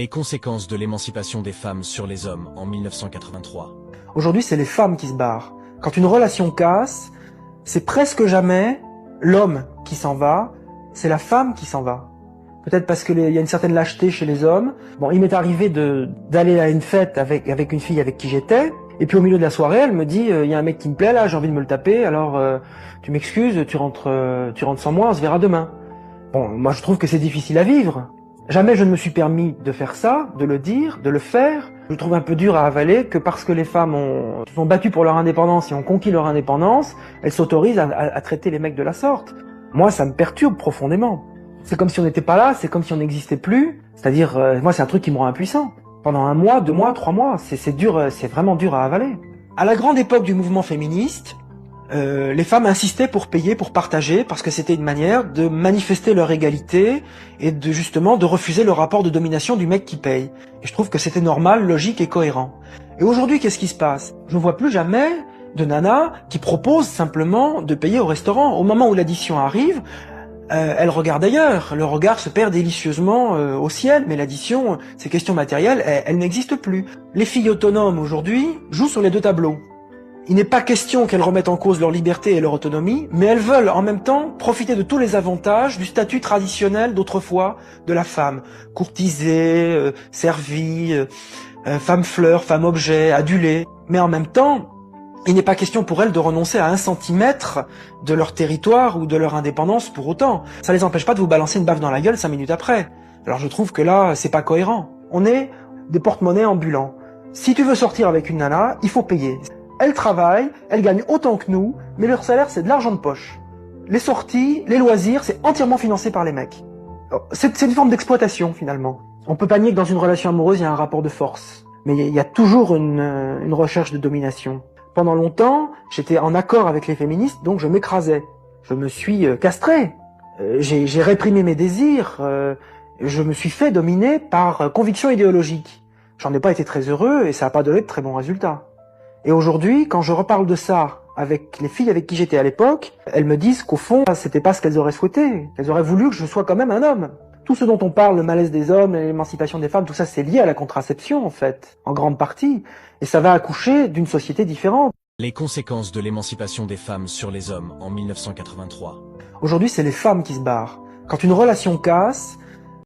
Les conséquences de l'émancipation des femmes sur les hommes en 1983. Aujourd'hui, c'est les femmes qui se barrent. Quand une relation casse, c'est presque jamais l'homme qui s'en va, c'est la femme qui s'en va. Peut-être parce qu'il y a une certaine lâcheté chez les hommes. Bon, il m'est arrivé d'aller à une fête avec une fille avec qui j'étais, et puis au milieu de la soirée, elle me dit, il y a un mec qui me plaît là, j'ai envie de me le taper, alors tu m'excuses, tu rentres sans moi, on se verra demain. Bon, moi je trouve que c'est difficile à vivre. Jamais je ne me suis permis de faire ça, de le dire, de le faire. Je trouve un peu dur à avaler que parce que les femmes se sont battues pour leur indépendance et ont conquis leur indépendance, elles s'autorisent à traiter les mecs de la sorte. Moi, ça me perturbe profondément. C'est comme si on n'était pas là, c'est comme si on n'existait plus. C'est-à-dire, moi, c'est un truc qui me rend impuissant. Pendant 1 mois, 2 mois, 3 mois, c'est dur, c'est vraiment dur à avaler. À la grande époque du mouvement féministe, les femmes insistaient pour payer, pour partager, parce que c'était une manière de manifester leur égalité et justement de refuser le rapport de domination du mec qui paye. Et je trouve que c'était normal, logique et cohérent. Et aujourd'hui, qu'est-ce qui se passe? Je ne vois plus jamais de nana qui propose simplement de payer au restaurant. Au moment où l'addition arrive, elle regarde ailleurs. Le regard se perd délicieusement au ciel, mais l'addition, ces questions matérielles, elles n'existent plus. Les filles autonomes aujourd'hui jouent sur les 2 tableaux. Il n'est pas question qu'elles remettent en cause leur liberté et leur autonomie, mais elles veulent en même temps profiter de tous les avantages du statut traditionnel d'autrefois de la femme. Courtisée, servie, femme fleur, femme objet, adulée. Mais en même temps, il n'est pas question pour elles de renoncer à 1 centimètre de leur territoire ou de leur indépendance pour autant. Ça les empêche pas de vous balancer une baffe dans la gueule 5 minutes après. Alors je trouve que là, c'est pas cohérent. On est des porte-monnaies ambulants. Si tu veux sortir avec une nana, il faut payer. Elles travaillent, elles gagnent autant que nous, mais leur salaire c'est de l'argent de poche. Les sorties, les loisirs, c'est entièrement financé par les mecs. C'est une forme d'exploitation finalement. On peut pas nier que dans une relation amoureuse, il y a un rapport de force. Mais il y a toujours une recherche de domination. Pendant longtemps, j'étais en accord avec les féministes, donc je m'écrasais. Je me suis castré. J'ai réprimé mes désirs. Je me suis fait dominer par conviction idéologique. J'en ai pas été très heureux et ça n'a pas donné de très bons résultats. Et aujourd'hui, quand je reparle de ça avec les filles avec qui j'étais à l'époque, elles me disent qu'au fond, c'était pas ce qu'elles auraient souhaité. Elles auraient voulu que je sois quand même un homme. Tout ce dont on parle, le malaise des hommes, l'émancipation des femmes, tout ça, c'est lié à la contraception, en fait, en grande partie. Et ça va accoucher d'une société différente. Les conséquences de l'émancipation des femmes sur les hommes en 1983. Aujourd'hui, c'est les femmes qui se barrent. Quand une relation casse,